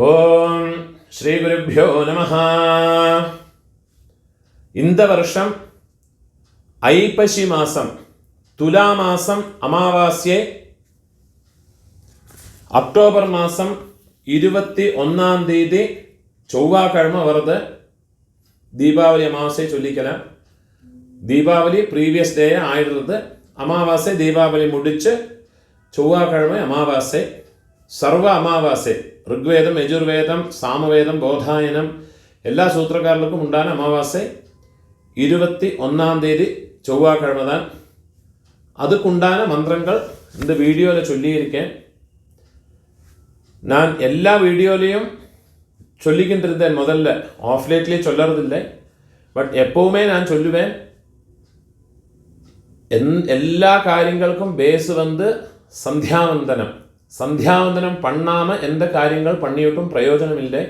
ஓம் ஸ்ரீ குருப்யோ நமஹ. இந்த வருஷம் ஐப்பசி மாதம் துலா மாதம் அமாவாஸ்யை அக்டோபர் மாதம் 21ஆம் தேதி செவ்வாய்க்கிழமை வருது. தீபாவளி அமாவாசை சொல்லிக்கலாம். தீபாவளி ப்ரீவியஸ் டே ஆயிடுறது. அமாவாசை தீபாவளி முடிச்சு செவ்வாய்க்கிழமை அமாவாசை. சர்வ அமாவாசை ருக்வேதம், யஜுர்வேதம், சாமவேதம், போதாயனம் எல்லா சூத்திரக்காரர்களுக்கும் உண்டான அமாவாசை 21ஆம் தேதி செவ்வாய்க்கிழமை தான். அதுக்குண்டான மந்திரங்கள் இந்த வீடியோவில் சொல்லியிருக்கேன். நான் எல்லா வீடியோலையும் சொல்லிக்கிட்டு இருந்தேன். முதல்ல ஆஃப்லேட்லேயே சொல்லறதில்லை. பட் எப்போவுமே நான் சொல்லுவேன், எல்லா காரியங்களுக்கும் பேஸ் சந்தியாவந்தனம். சந்தியாவந்தனம் பண்ணாமல் எந்த காரியங்கள் பண்ணிவிட்டும் பிரயோஜனம் இல்லை.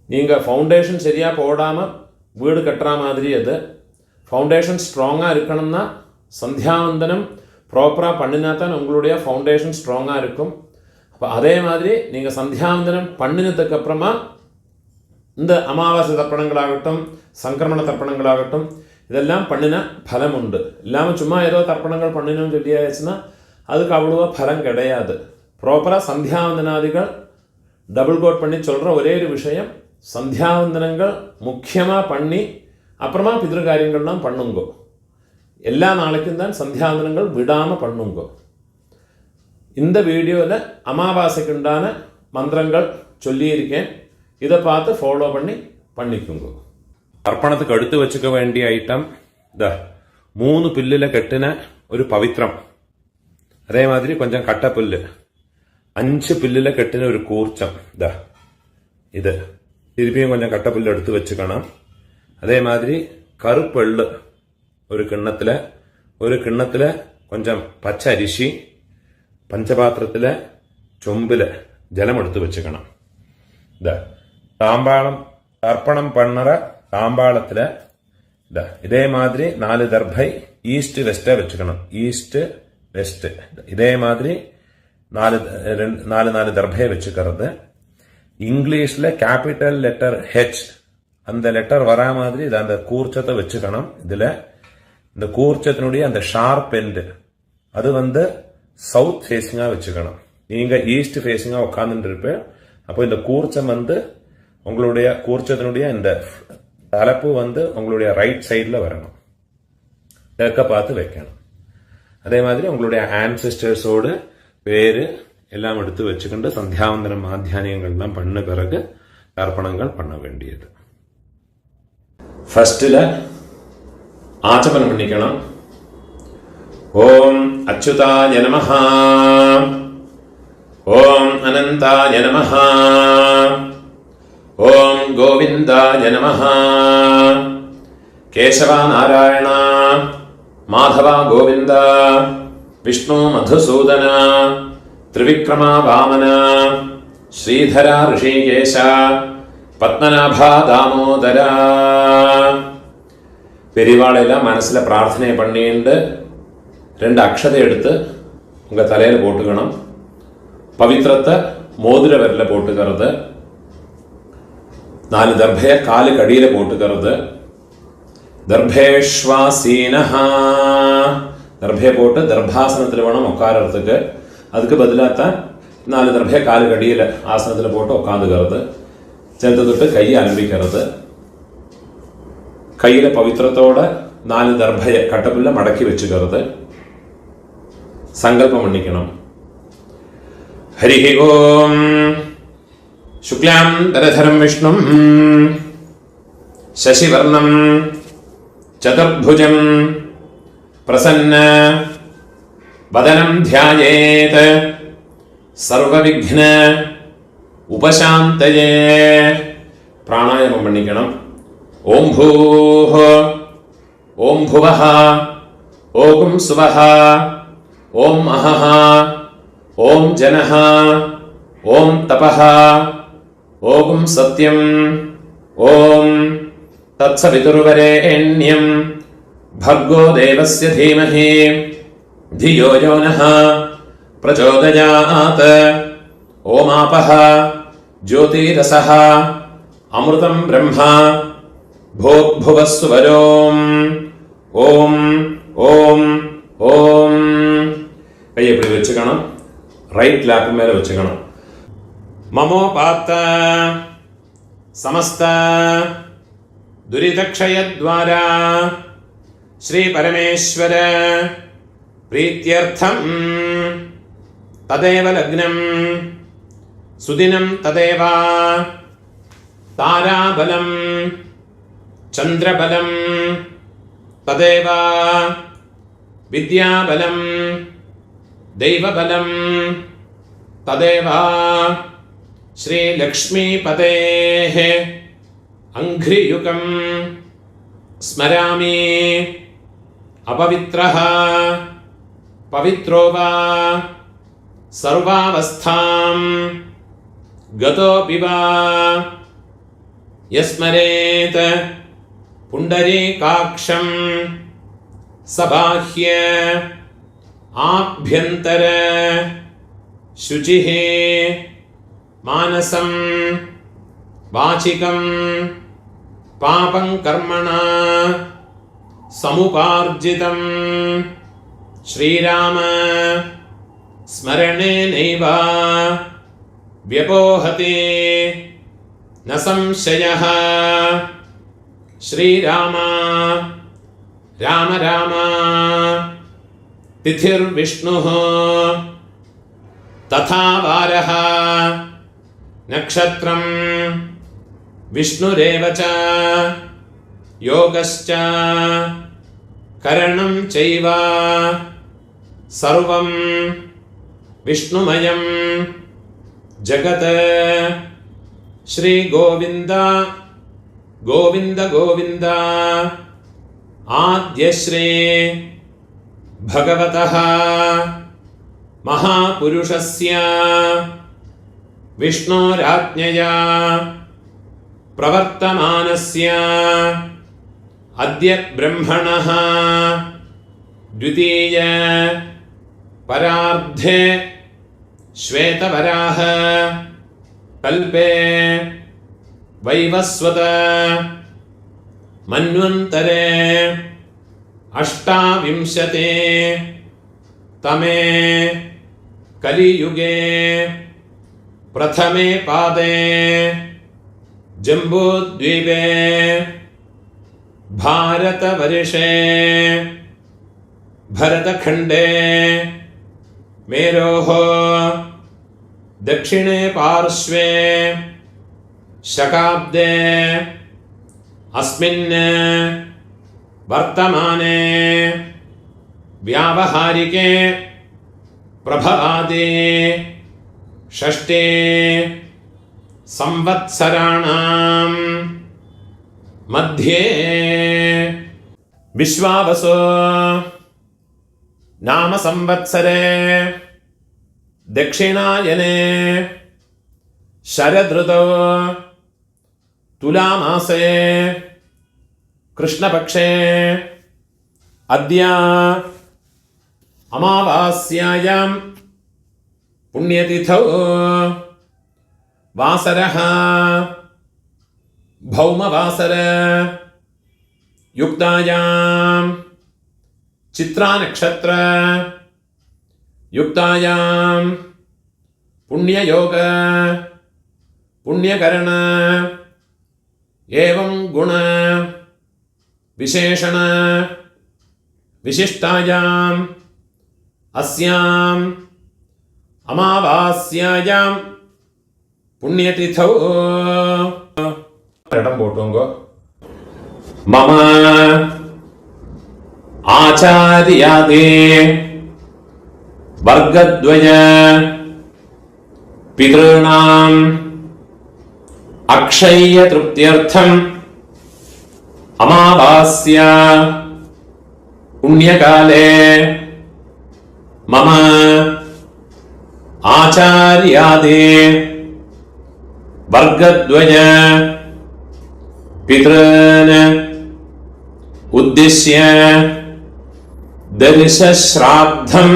நீங்கள் ஃபவுண்டேஷன் சரியாக போடாமல் வீடு கட்டுற மாதிரி அது. ஃபவுண்டேஷன் ஸ்ட்ராங்காக இருக்கணும்னா சந்தியாவந்தனம் ப்ராப்பராக பண்ணினா தான் உங்களுடைய ஃபவுண்டேஷன் ஸ்ட்ராங்காக இருக்கும். அப்போ அதே மாதிரி நீங்கள் சந்தியாவந்தனம் பண்ணினதுக்கப்புறமா இந்த அமாவாசை தர்ப்பணங்களாகட்டும், சங்கிரமண தர்ப்பணங்களாகட்டும், இதெல்லாம் பண்ணின பலம் உண்டு. இல்லாமல் சும்மா ஏதோ தர்ப்பணங்கள் பண்ணினோன்னு சொல்லியாச்சுன்னா அதுக்கு அவ்வளோவா பலம் கிடையாது. ப்ராப்பராக சந்தியாவந்தனாதிகள் டபுள் கோட் பண்ணி சொல்கிற ஒரே ஒரு விஷயம், சந்தியாவந்தனங்கள் முக்கியமாக பண்ணி அப்புறமா பிதிருக்காரியங்கள்லாம் பண்ணுங்கோ. எல்லா நாளைக்கும் தான் சந்தியாவந்தனங்கள் விடாமல் பண்ணுங்கோ. இந்த வீடியோவில் அமாவாசைக்கு உண்டான மந்திரங்கள் சொல்லியிருக்கேன். இதை பார்த்து ஃபாலோ பண்ணிக்குங்க. தர்ப்பணத்துக்கு அடுத்து வச்சுக்க வேண்டிய ஐட்டம் 3 பில்லில் கட்டின ஒரு பவித்திரம், அதே மாதிரி கொஞ்சம் கட்டப்புல்லு, 5 பில்லில் கட்டின ஒரு கூர்ச்சம். இது திருப்பியும் கொஞ்சம் கட்டப்புல்லு எடுத்து வச்சுக்கணும். அதே மாதிரி கருப்பெள்ளு ஒரு கிண்ணத்தில் கொஞ்சம் பச்சை அரிசி, பஞ்சபாத்திரத்தில் சொம்பில் ஜலம் எடுத்து வச்சுக்கணும். தாம்பாளம் தர்ப்பணம் பண்ணுற தாம்பாளத்தில் இதே மாதிரி 4 தர்பை ஈஸ்ட் வெஸ்டை வச்சுக்கணும். ஈஸ்ட் வெஸ்ட் இதே மாதிரி 4 தர்பையை வச்சுக்கிறது. இங்கிலீஷில் கேபிட்டல் லெட்டர் ஹெச் அந்த லெட்டர் வரா மாதிரி அந்த கூர்ச்சத்தை வச்சுக்கணும். இதில் இந்த கூர்ச்சத்தினுடைய அந்த ஷார்ப் எண்டு அது சவுத் ஃபேஸிங்காக வச்சுக்கணும். நீங்கள் ஈஸ்ட் ஃபேஸிங்காக உட்காந்துட்டு இருப்பேன். அப்போ இந்த கூர்ச்சம் உங்களுடைய கூர்ச்சத்தினுடைய இந்த தலைப்பு உங்களுடைய ரைட் சைடில் வரணும். தெற்க பார்த்து வைக்கணும். அதே மாதிரி உங்களுடைய ஆன்செஸ்டர்ஸோடு பேரு எல்லாம் எடுத்து வச்சுக்கிட்டு சந்தியாவந்தனம் ஆத்தியானியங்கள்லாம் பண்ண பிறகு தர்ப்பணங்கள் பண்ண வேண்டியது. ஃபர்ஸ்ட்ல ஆச்சமனம் பண்ணிக்கணும். ஓம் அச்சுதாய நமஹ, ஓம் அனந்தாய நமஹ, ஓம் கோவிந்தாய நமஹ, கேசவா நாராயண, மாதவா கோவிந்த, விஷ்ணு மதுசூதன, திரிவிக்ரமா வாமன, ஸ்ரீதரா ரிஷிகேஷ, பத்மநாபா தாமோதர. பெரியவாளெல்லாம் மனசில் பிரார்த்தனை பண்ணிட்டு 2 அக்ஷதை எடுத்து உங்கள் தலையில் போட்டுக்கணும். பவித்திரத்தை மோதிர விரல போட்டுக்கிறது. 4 தர்பையை காலுக்கு அடியில் போட்டுக்கிறது. தர்பேஷ்வாசீனஹா, தர்பையை போட்டு தர்பாசனத்தில் வேணும் உட்காரத்துக்கு. அதுக்கு பதிலாக தான் 4 தர்பையை காலுக்கு அடியில் ஆசனத்தில் போட்டு உட்காந்துக்கிறது. சேர்த்து தொட்டு கையை அலம்பிக்கிறது. கையில் பவித்திரத்தோட 4 தர்பையை கட்டப்புள்ள மடக்கி வச்சுக்கிறது. சங்கல்பம் பண்ணிக்கணும். ஹரி ஓம் சுக்லாம் தரதரம் விஷ்ணும் சசிவர்ணம் சதுர்புஜம் பிரசன்ன வதனம் தியாயேத் சர்வவிக்ன உபசாந்தயே. பிராணாயாமம் பண்ணிக்கணும். ஓம் பூஹ, ஓம் புவஹ, ஓம் சுவஹ, ஓம் அஹஹ, ஓம் ஜனஹ, ஓம் தபஹ, ஓம் சத்யம், ஓம் தத்சவிதுர்வரேண்யம் भर्गो देवस्य धीमहि धियो यो नः प्रचोदयात् ओमापः ജ്യോതിരസഃ അമൃതം ബ്രഹ്മ ഭോഗ്ഭുവസ്സുവരോം ഓം ഓം ഓം. കൈ എപ്പടി വെച്ചുക്കണം, റൈറ്റ് ലാപ്പ് മേലെ വെച്ചുക്കണം. മമോപാത്ത സമസ്ത ദുരിതക്ഷയദ്വാര ശ്രീ പരമേശ്വര പ്രീത്യർത്ഥം തദേവ ലഗ്നം സുദിനം തദേവ താരാബലം ചന്ദ്രബലം തദേവ വിദ്യാബലം ദൈവബലം തദേവ ശ്രീലക്ഷ്മീപതേഃ അംഘ്രിയുഗം സ്മരാമി. അപവിത്രഃ പവിത്രോ വാ സർവാവസ്ഥാം ഗതോപി വാ യസ്മരേത് പുണ്ഡരീകാക്ഷം സബാഹ്യ ആഭ്യന്തര ശുചിഃ മാനസം വാചികം പാപം കർമ്മണ സമുപാർജിതം ശ്രീരാമ സ്മരണേനൈവ വ്യപോഹതി ന സംശയഃ. ശ്രീരാമ രാമ രാമ തിഥിർവിഷ്ണുഃ തഥാ വാരഃ നക്ഷത്രം വിഷ്ണുരേവ ച യോഗശ്ച കരണം ചൈവ സർവം വിഷ്ണുമയം ജഗത്. ശ്രീ ഗോവിന്ദ ഗോവിന്ദ ഗോവിന്ദ. ആദ്യശ്രീ ഭഗവതഃ മഹാപുരുഷസ്യ വിഷ്ണോരാജ്ഞയാ പ്രവർത്തമാനസ്യ അദ്യ ബ്രഹ്മണഃ ദ്വിതീയ പരാർദ്ധേ ശ്വേതവരാഹ കൽപേ വൈവസ്വത മന്വന്തരേ അഷ്ടാവിംശതി തമേ കലിയുഗേ പ്രഥമേ പാദേ ജംബൂദ്വീപേ ഭാരതവർഷേ ഭരതഖണ്ഡേ മേരോः ദക്ഷിണേ പാർശ്വേ ശകാബ്ദേ അസ്മിन् വർത്തമാനേ വ്യാവഹാരികേ പ്രഭവാദി ഷഷ്ഠേ സംവത്സരാണാം മധ്യേ വിശ്വാവസോ നാമ സംവത്സരേ ദക്ഷിണായനേ ശരദൃതോ തുലാമാസേ കൃഷ്ണപക്ഷേ അദ്യ അമാവാസ്യായാം പുണ്യതിഥൗ വാസരഃ ഭൗമവാസര യുക്തായാം ചിത്രാനക്ഷത്ര യുക്തായാം പുണ്യയോഗ പുണ്യകരണ ഏവം ഗുണ വിശേഷണ വിശിഷ്ടായാം അസ്യാം അമാവാസ്യായാം പുണ്യതിഥൗ ഇടം പോട്ടുങ്കോ മമ ആചാര്യാദേ വർഗദ്വയ പിതॄണാം അക്ഷയ്യ തൃപ്ത്യർത്ഥം അമാവാസ്യ പുണ്യകാലേ മമ ആചാര്യാദേ വർഗദ്വയ പിതॄൻ ഉദ്ദിശ്യ ദർശശ്രാദ്ധം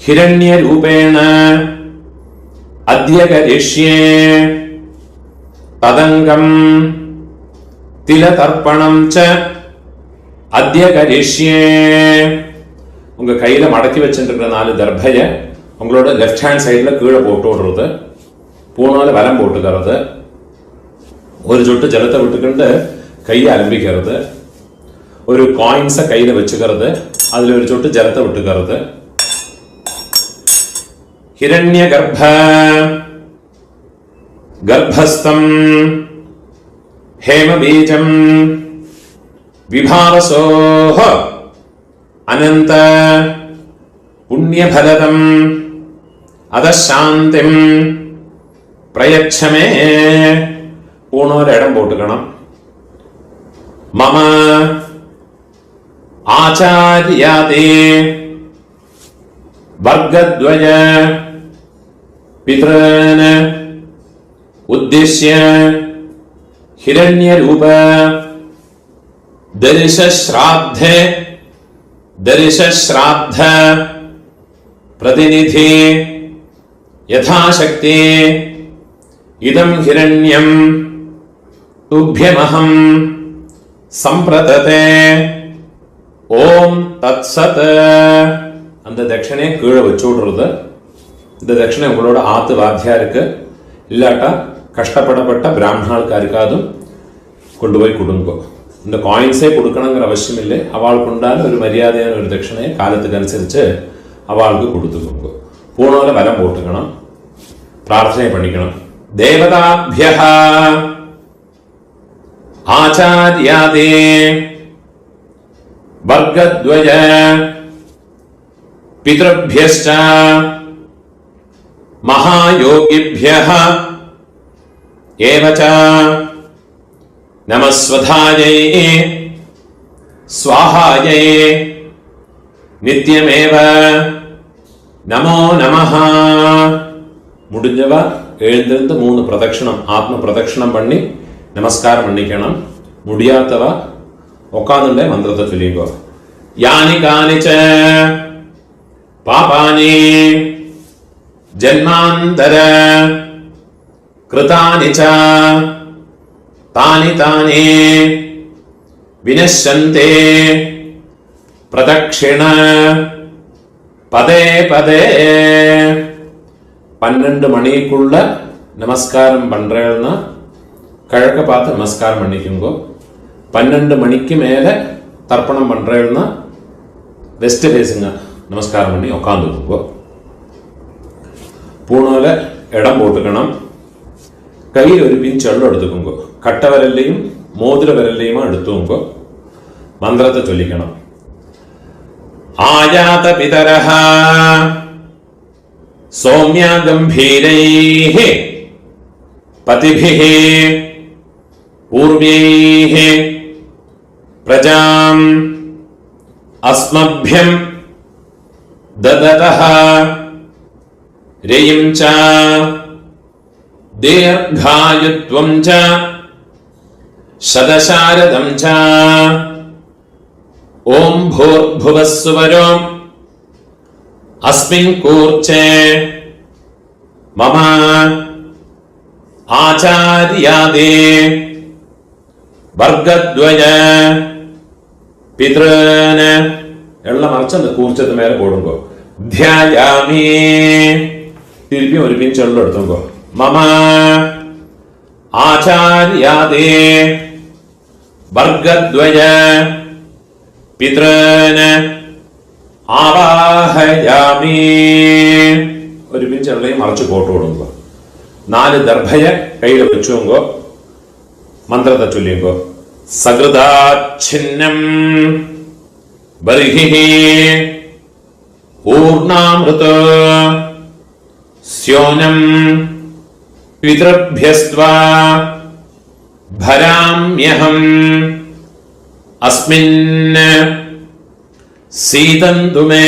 ഹിരണ്യരൂപേണ അദ്യ കരിഷ്യേ തദംഗം തിലതർപ്പണം ച അദ്യ കരിഷ്യേ. உங்க கையில மடக்கி வச்சுருக்கிற 4 தர்பைய உங்களோட லெஃப்ட் ஹேண்ட் சைடில் கீழே போட்டு விடுறது, பூணால வலம் போட்டுக்கிறது, ஒரு சொட்டு ஜலத்தை விட்டுக்கிட்டு கையை அலம்பிக்கிறது, ஒரு காயின்ஸை கையில் வச்சுக்கிறது, அதில் ஒரு சொட்டு ஜலத்தை விட்டுக்கிறது. ஹிரண்ய கர்ப்பஸ்தம் ஹேமபீஜம் விபாவசோஹ அனந்த புண்ணியபலதம் அதசாந்திம் பிரயச்சமே. பூணோர இடம் போட்டுக்கணும். மம ஆச்சாரியாதே வர்க்கத்வய பித்ரன் உத்திஷ்ய ஹிரண்யரூப दर्शश्राद्ध प्रतिनिधि यथाशक्ति इदं हिरण्यं तुभ्यमहं संप्रदते ஓம் தத்சத். அந்த தட்சணையை கீழே வச்சு விடுறது. இந்த தட்சணை உங்களோட ஆத்து வாத்தியாருக்கு இல்லாட்டா கஷ்டப்படப்பட்ட பிராமணாளுக்காருக்காதும் கொண்டு போய் கொடுங்கோ. இந்த காயின்ஸே கொடுக்கணுங்கிற அவசியம் இல்லை. அவளுக்கு உண்டான ஒரு மரியாதையான ஒரு தட்சணையை காலத்துக்கு அனுசரித்து அவளுக்கு கொடுத்துக்கோங்க. பூணோல வலம் போட்டுக்கணும், பிரார்த்தனை பண்ணிக்கணும். தேவதாபிய ஆச்சாரியாதே வர்க்கத்வய பித்ருभ्यश्च महायोगिभ्यः एवच नमस्वधायै स्वाहायै नित्यमेव नमो नमः. முடிஞ்சவா எழுந்திருந்து 3 பிரதட்சணம் ஆத்ம பிரதட்சணம் பண்ணி நமஸ்காரம் பண்ணிக்கணும். முடியாதவா உட்காந்துட்டே மந்திரத்தை சொல்லிக்கோ. யானி கானிச்ச பாபானி ஜன்மாந்தர கிருதானி ச தானி தானி வினஷ்யந்தே பிரதக்ஷிண பதே பதே. 12 மணிக்குள்ள நமஸ்காரம் பண்றேன்னா கிழக்க பார்த்து நமஸ்காரம் பண்ணிக்கோங்க. 12 மணிக்கு மேல தர்ப்பணம் பண்றேன்னா வெஸ்ட் பேசுங்க, நமஸ்காரம் பண்ணி உட்காந்துக்கோங்க. பூணோல இடம் போட்டுக்கணும். கையில் ஒரு பிஞ்ச் எள்ளு எடுத்துக்கோங்க. கட்ட விரல்லையும் மோதிர விரல்லையுமா எடுத்துக்கோங்க. மந்திரத்தை சொல்லிக்கணும். ஆயாத பிதரஹ சௌமிய கம்பீரைஹ பதிபிஹ பூர்வைஹ பிரஜாம் அஸ்மभ्यம் தததஹ ரேயம் ச தீர்காயுத்வம் ச சதசாரதம் ச ஓம் பூர்புவஸ்சுவரோ அஸ்மின் கூர்ச்சே மம ஆச்சார்யாதே வர்க்கத்வய பித்ரன். எல்லாம் மறைச்சு அந்த கூர்ச்சத்து மேல போடுங்க. தியாயாமி. திருப்பி ஒரு பிஞ்ச் எள்ளு எடுத்துங்க. மம ஆச்சார்யாதே வர்க்கத்வய பித்ரன் ஆவாஹயாமி. ഒരു പിഞ്ച് എള്ളയും മറച്ചു പോട്ട് കൊടുക്കുക. 4 ദർഭയ കയ്യിൽ വെച്ചുകൊങ്കോ. മന്ത്രത്തെ ചൊല്ലിങ്കോ. സകൃതാച്ഛിന്നം ബർഹിഹി ഊർണാമൃത സ്യോനം പിതൃഭ്യസ്ത്വാ ഭരാമ്യഹം അസ്മിൻ സീതന്തു മേ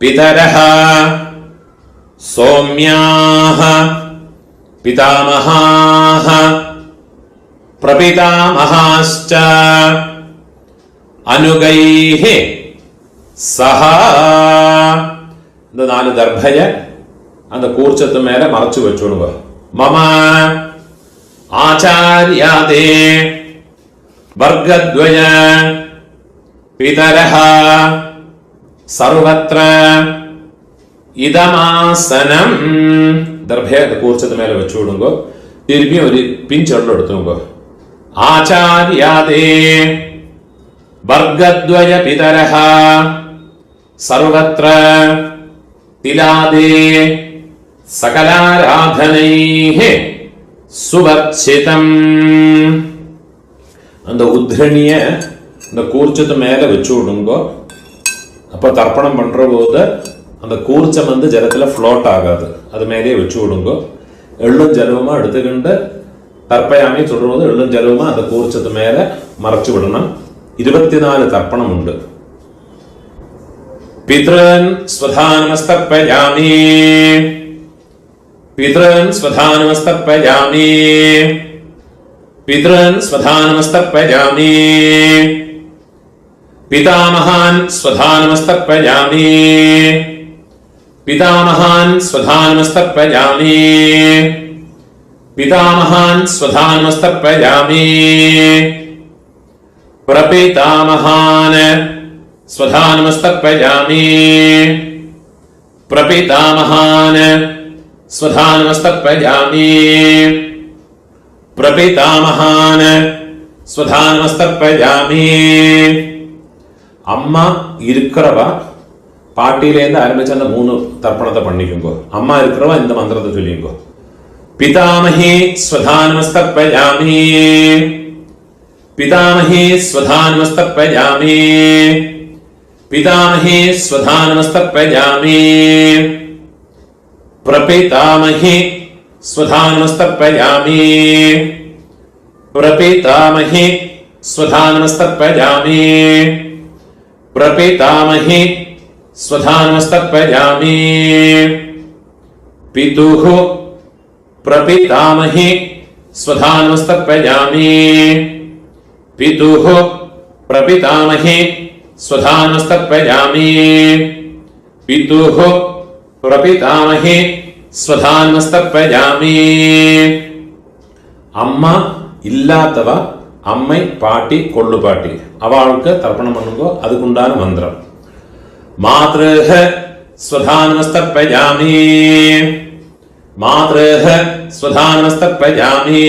പിതരഃ സൗമ്യാഃ പിതാമഹാഃ പ്രപിതാമഹാശ്ച അനുഗൈഃ സഹ. இந்த 4 ദർഭയ அந்த கூர்ச்சத்து மேல மறைச்சு வச்சுடுங்க. மம ஆச்சார்யாதே வர்க்கத்வய பிதரஹ சர்வத்ர இதமாசனம். ദർഭയെ കൂർച്ചത്ത് മേലെ വെച്ചു വിടുമ്പോ തിരുമ്പി ഒരു പിഞ്ചെള്ളം എടുത്തുമ്പോ ആചാര്യാദേ വർഗദ്വയ പിതരഹ സർവത്ര തിലാദേ സകലാരാധനൈഹേ സുവർച്ചിതം. அந்த உத்ரணிய இந்த கூர்ச்சத்து மேல வச்சு விடுங்கோ. அப்போ தர்ப்பணம் பண்ற போது அந்த கூர்ச்சம் வந்து ஜலத்துல ஃப்ளோட் ஆகாது, அது மேலேயே வச்சு விடுங்கோ. எள்ளும் ஜலவுமா எடுத்துக்கிண்டு தர்ப்பயாமி சொல்றது எள்ளும் ஜலவுமா அந்த கூர்ச்சத்து மேல மறைச்சு விடணும். 24 தர்ப்பணம் உண்டு. பித்ரன் ஸ்வதானமஸ்தர்ப்பயாமி பித்ரன் ஸ்வதானமஸ்தர்ப்பயாமி பித்ரன் ஸ்வதானமஸ்தர்ப்பயாமி பிதாமகான் ஸ்வதானமஸ்தர்ப்பயாமி பிதாமகான் ஸ்வதானமஸ்தர்ப்பயாமி பிதாமகான் ஸ்வதானமஸ்தர்ப்பயாமி பிரபிதாமகான் ஸ்வதானமஸ்தர்ப்பயாமி பிரபிதாமகான் ஸ்வதானமஸ்தர்ப்பயாமி பிரபிதாமகான் ஸ்வதானமஸ்தர்ப்பயாமி. அம்மா இருக்கிறவா பாட்டியிலேருந்து ஆரம்பிச்சு அந்த 3 தர்ப்பணத்தை பண்ணிக்குங்கோ. அம்மா இருக்கிறவா இந்த மந்திரத்தை சொல்லிங்கோ. பிதாமஹி ஸ்வதானமஸ்தர்ப்பயாமி பிதாமஹி ஸ்வதானமஸ்தர்ப்பயாமி பிதாமஹி ஸ்வதானமஸ்தர்ப்பயாமி பிரபிதாமஹி ஸ்வதானமஸ்தர்ப்பயாமி பிரபிதாமஹி ஸ்வதானமஸ்தர்ப்பயாமி பிரபிதாமஹி ஸ்வதானமஸ்தர்ப்பயாமி பிதுஹ பிரபிதாமஹி ஸ்வதானமஸ்தர்ப்பயாமி பிதுஹ பிரபிதாமஹி ஸ்வதானமஸ்தர்ப்பயாமி பிதுஹ பிரபிதாமஹி ஸ்வதானமஸ்தர்ப்பயாமி. அம்மா இல்லாதவ அம்மை பாட்டி கொள்ளு பாட்டி அவளுக்கு தர்ப்பணம் பண்ணுங்கோ. அதுக்குண்டான மந்திரம் மாத்ருஹ ஸ்வதானமஸ்தர்ப்பயாமி மாத்ருஹ ஸ்வதானமஸ்தர்ப்பயாமி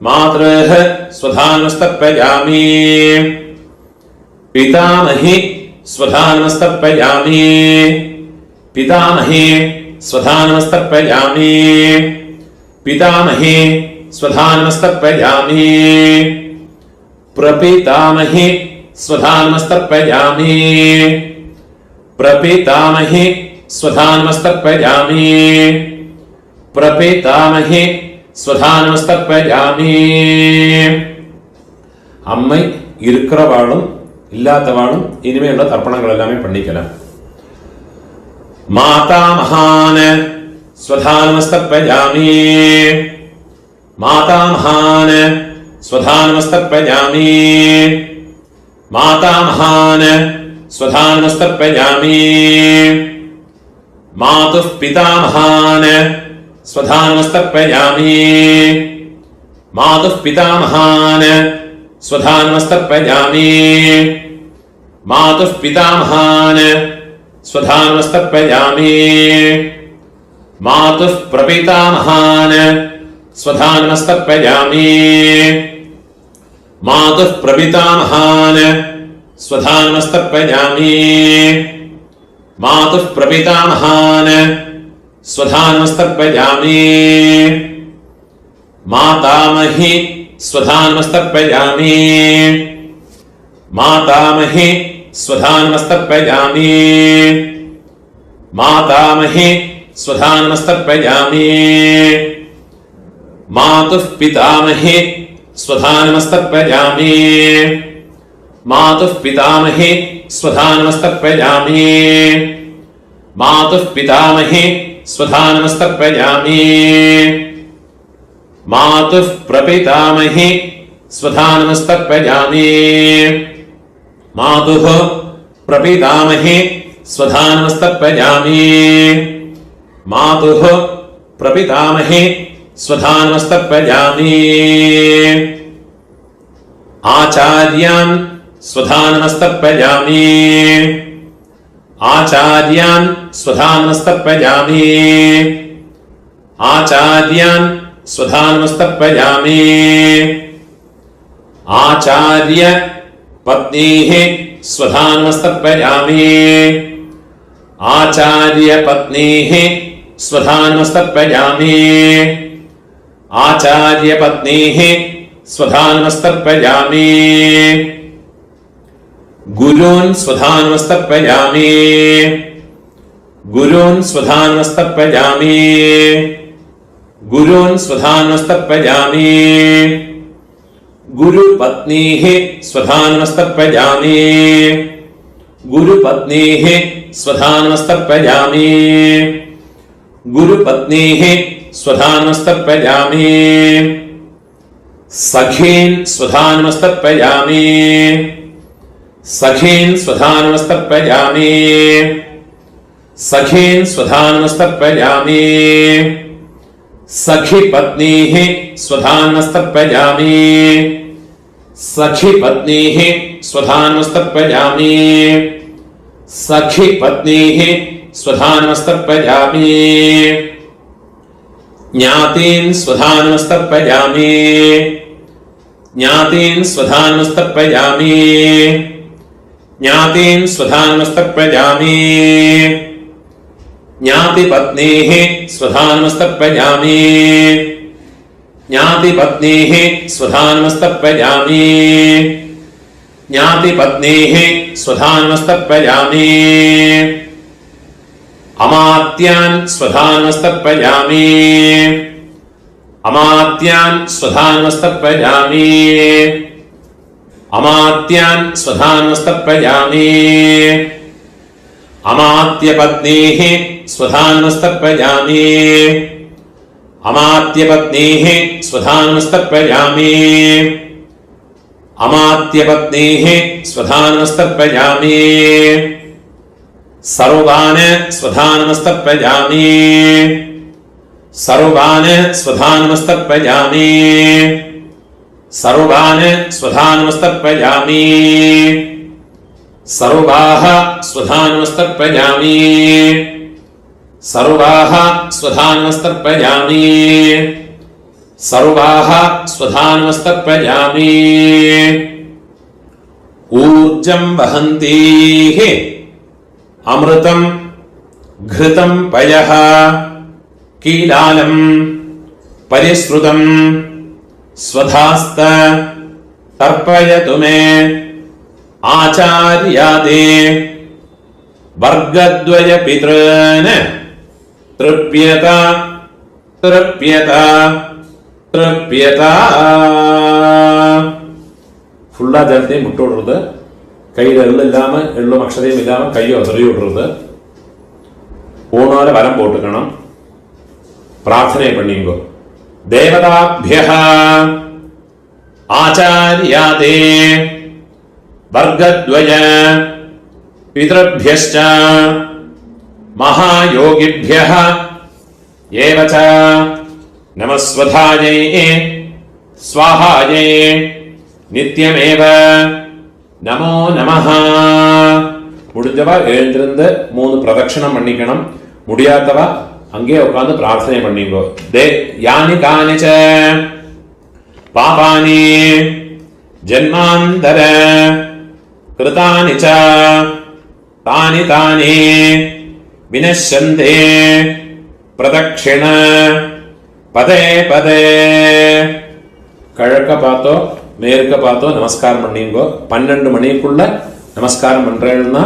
மாத்ருஹ ஸ்வதானமஸ்தர்ப்பயாமி பிதாமஹி ஸ்வதானமஸ்தர்ப்பயாமி பிதாமஹி ஸ்வதானமஸ்தர்ப்பயாமி பிதாமஹி ஸ்வதானமஸ்தர்ப்பயாமி பிரபிதாமஹி ஸ்வதானமஸ்தர்ப்பயாமி பிரபிதாமஹி ஸ்வதானமஸ்தர்ப்பயாமி பிரபிதாமஹி ஸ்வதானமஸ்தர்ப்பயாமி. அம்மை இருக்கிறவாளும் இல்லாதவாளும் இனிமேல் தர்ப்பணங்கள் எல்லாமே பண்ணிக்கலாம். மாதாமகான் ஸ்வதானமஸ்தர்ப்பயாமி மாதாமகான் ஸ்வதானமஸ்தர்ப்பயாமி மாதாமகான் ஸ்வதானமஸ்தர்ப்பயாமி மாதுः பிதாமகான் ஸ்வதானமஸ்தர்ப்பயாமி மாதுः பிதாமகான் ஸ்வதானமஸ்தர்ப்பயாமி மாதுः பிதாமகான் ஸ்வதானமஸ்தர்ப்பயாமி மாதுः பிரபிதாமகான் ஸ்வதானமஸ்தர்ப்பயாமி மாதுः பிரபிதாமகான் ஸ்வதானமஸ்தர்ப்பயாமி மாதுः பிரபிதாமகான் ஸ்வதானமஸ்தர்ப்பயாமி மாதாமஹி ஸ்வதானமஸ்தர்ப்பயாமி மாதாமஹி ஸ்வதானமஸ்தர்ப்பயாமி மாதாமஹி ஸ்வதானமஸ்தர்ப்பயாமி மாதுः பிதாமஹி ஸ்வதானமஸ்தர்ப்பயாமி மாதுः பிதாமஹி ஸ்வதானமஸ்தர்ப்பயாமி மாதுः பிதாமஹி ஸ்வதானமஸ்தர்ப்பயாமி மாதுः பிரபிதாமஹி ஸ்வதானமஸ்தர்ப்பயாமி மாதுः பிரபிதாமஹி ஸ்வதானமஸ்தர்ப்பயாமி मातुः प्रपितामहे स्वधानमस्तर्पयामि। आचार्यान् स्वधानमस्तर्पयामि। आचार्यान् स्वधानमस्तर्पयामि। आचार्यान् स्वधानमस्तर्पयामि। आचार्य पत्नीः स्वधानमस्तर्पयामि। आचार्य पत्नीः स्वधानमस्तर्पयामि। आचार्य पत्नीः स्वधानमस्तर्पयामि। गुरून् स्वधानमस्तर्पयामि। गुरून् स्वधानमस्तर्पयामि। गुरून् स्वधानमस्तर्पयामि। गुरुपत्नीः स्वधानमस्तर्पयामि। गुरुपत्नीः स्वधानमस्तर्पयामि। गुरुपत्नीः स्वधानमस्तर्पयामि। सखीन् स्वधानमस्तर्पयामि। सखीन् स्वधानमस्तर्पयामि। सखीन् स्वधानमस्तर्पयामि। सखीपत्नीः स्वधानमस्तर्पयामि। सखीपत्नीः स्वधानमस्तर्पयामि। सखीपत्नीः स्वधानमस्तर्पयामि। ज्ञातीन् स्वधानमस्तर्पयामि। ज्ञातीन् स्वधानमस्तर्पयामि। ज्ञातीन् स्वधानमस्तर्पयामि। ज्ञातिपत्नीः स्वधानमस्तर्पयामि। ज्ञातिपत्नीः स्वधानमस्तर्पयामि। ज्ञातिपत्नीः स्वधानमस्तर्पयामि। अमात्यान् स्वधानमस्तर्पयामि। अमात्यान् स्वधानमस्तर्पयामि। अमात्यान् स्वधानमस्तर्पयामि। अमात्यपत्नीः स्वधानमस्तर्पयामि। अमात्यपत्नीः स्वधानमस्तर्पयामि। अमात्यपत्नीः स्वधानमस्तर्पयामि। सर्वान् स्वधानमस्तर्पयामि। सर्वान् स्वधानमस्तर्पयामि। सर्वान् स्वधानमस्तर्पयामि। सर्वाः स्वधानमस्तर्पयामि। सर्वाः स्वधानमस्तर्पयामि। सर्वाः स्वधानमस्तर्पयामि। ऊर्जं वहन्तीः अमृतं घृतं पयः कीलालं परिश्रुतं स्वधास्त तर्पयतु मे। आचार्यादे वर्गद्वय पितॄन् तृप्यत तृप्यत तृप्यत। ഫുള്ളാ ജലത്തെയും വിട്ടുവിടരുത്. കയ്യിൽ എള്ളില്ലാமல் എള്ളും അക്ഷതയും ഇല്ലാமல் കയ്യോ തെറിയോ വിടരുത്. ഊണോലെ വരം പോട്ടുക്കണം. പ്രാർത്ഥന പണിയുങ്കോ. ദേവതാഭ്യഃ ആചാര്യാദേ വർഗദ്വയ പിതൃഭ്യശ്ച മഹായോഗിഭ്യഃ ഏവച നമസ്വധായൈ സ്വാഹായൈ നിത്യമേവ நமோ நமஹ. முடிஞ்சவ எழுந்திருந்து 3 பிரதட்சணம் பண்ணிக்கணும். முடியாதவ அங்கே உட்கார்ந்து பிரார்த்தனை பண்ணிங்கோ. யானி கானிச்ச பாபானி ஜன்மாந்தர கிருதானி ச தானி தானி வினஷ்யந்தே பிரதட்சிண பதே பதே. கிழக்க பார்த்தோ மேற்க பார்த்தோ நமஸ்காரம் பண்ணிங்கோ. 12 மணிக்குள்ள நமஸ்காரம் பண்றேன்னா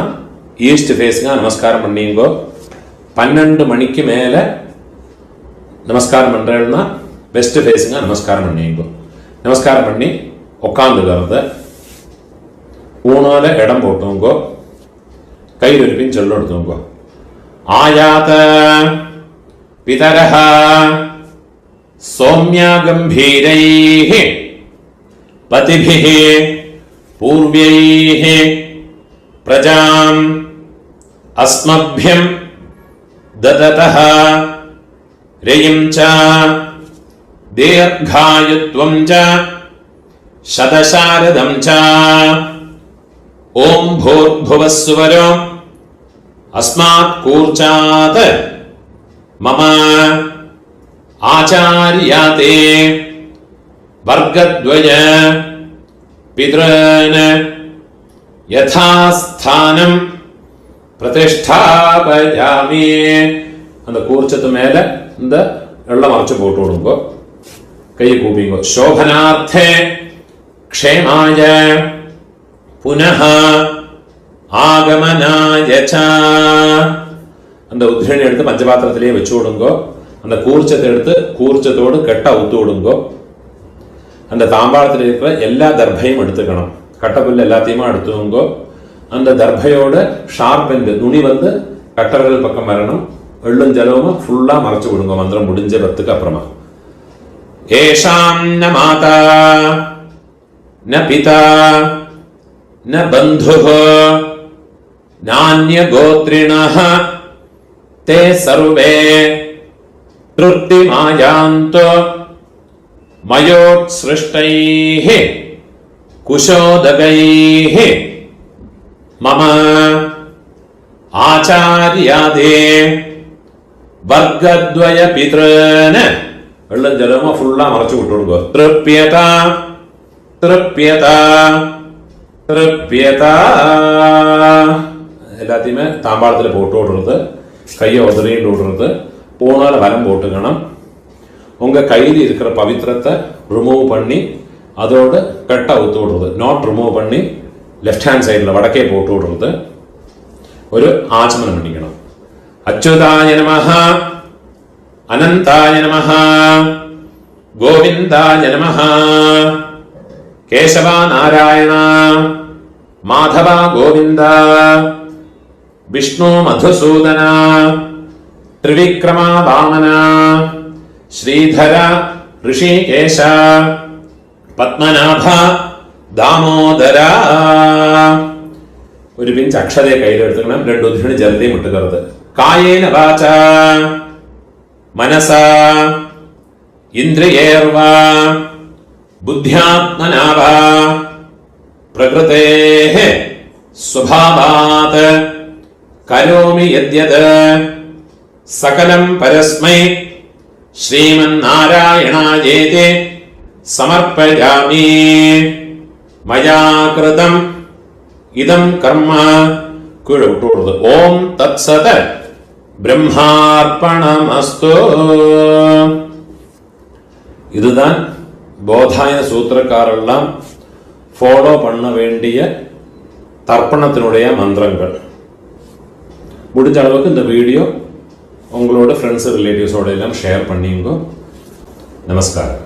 ஈஸ்ட் ஃபேஸுங்க நமஸ்காரம் பண்ணிங்கோ. 12 மணிக்கு மேலே நமஸ்காரம் பண்றேன்னா வெஸ்ட் ஃபேஸுங்க நமஸ்காரம் பண்ணிங்கோ. நமஸ்காரம் பண்ணி உட்காந்துக்கிறது. ஊனோல இடம் போட்டுங்கோ. கையில் இருப்பின் சொல்லு எடுத்துங்கோ. ஆயாத பிதரஹ சௌம்யா கம்பீரைஹ பதிபிஹ பூர்வைஹ பிரஜாம் அஸ்மभ्यं ददतः रयिं च दीर्घायुत्वं च शतशारदं च ओम भूर्भुवः स्वरो अस्मात् कूर्चात् मम आचार्याते वर्गद्वय पितॄन् यथास्थानं प्रतिष्ठापयामि. அந்த கூர்ச்சத்து மேல இந்த வெள்ளம் அரைச்சு போட்டு விடுங்கோ. கையை கூப்பிங்கோ. சோபனார்த்தே க்ஷேமாய புனः ஆகமனாய ச. அந்த உத்ரணி எடுத்து பஞ்சபாத்திரத்திலேயே வச்சு விடுங்கோ. அந்த கூர்ச்சத்தை எடுத்து கூர்ச்சத்தோடு கெட்ட ஊத்து விடுங்கோ. அந்த தாம்பாளத்தில் இருக்கிற எல்லா தர்பையும் எடுத்துக்கணும். கட்டப்புல் எல்லாத்தையுமா எடுத்துங்கோ. அந்த தர்பையோட ஷார்ப் எண்டு நுனி வந்து கட்டர்கள் பக்கம் வரணும். வெள்ளும் ஜலமும் ஃபுல்லா மறைச்சு விடுங்க மந்திரம் முடிஞ்ச பத்துக்கு அப்புறமா. ஏஷாம் ந மாதா ந பிதா ந பந்துஹ நான்ய கோத்ரிணஹ தே சர்வே திருப்திமாயாந்தோ மயோத்ஸ்ருஷ்டைஹ குஷோதகைஹ மம ஆச்சார்யாதே வர்க்கத்வய பித்ருன். வெள்ளம் ஜலமா ஃபுல்லா மறைச்சு விட்டுடுங்க. திருப்யதா திருப்யதா திருப்யதா. எல்லாத்தையுமே தாம்பாளத்தில் போட்டு விடுறது. கையை உதறிட்டு விடுறது. பூனால வரம் போட்டுக்கணும். உங்க கையில் இருக்கிற பவித்திரத்தை ரிமூவ் பண்ணி அதோட கட்டா ஊத்து விடுறது. நாட் ரிமூவ் பண்ணி லெஃப்ட் ஹேண்ட் சைடில் வடக்கே போட்டு விடுறது. ஒரு ஆச்சமனம் பண்ணிக்கணும். அச்சுதாய நமஹ அனந்தாய நமஹ கோவிந்தாய நமஹ கேசவா நாராயண மாதவா கோவிந்த விஷ்ணு மதுசூதன திரிவிக்ரமா வாமன ஸ்ரீதர ரிஷிகேஷ പത്മനാഭ ദാമോദര. ഒരു പിഞ്ച് അക്ഷരയെ കയ്യിലെടുക്കണം. രണ്ട് ഉദ്ധിണി ജലതയും ഇട്ടുകരുത്. കായേന വാച മനസ ഇന്ദ്രിയേർവ ബുദ്ധ്യാത്മനാവ പ്രകൃതേഃ സ്വഭാവാത് കരോമി യദ്യത് സകലം പരസ്മൈ ശ്രീമന്നാരായണായേതി സമർപ്പയാമി. മയാ കൃതം ഇദം കർമ്മ കീഴ വിട്ടുകൊടുത്ത്. ഓം തത്സത് பிரம்மார்ப்பணமஸ்து. இதுதான் போதாயன சூத்திரக்காரெல்லாம் ஃபாலோ பண்ண வேண்டிய தர்ப்பணத்தினுடைய மந்திரங்கள். முடிஞ்ச அளவுக்கு இந்த வீடியோ உங்களோட ஃப்ரெண்ட்ஸ் ரிலேட்டிவ்ஸோட எல்லாம் ஷேர் பண்ணிங்க. நமஸ்காரம்.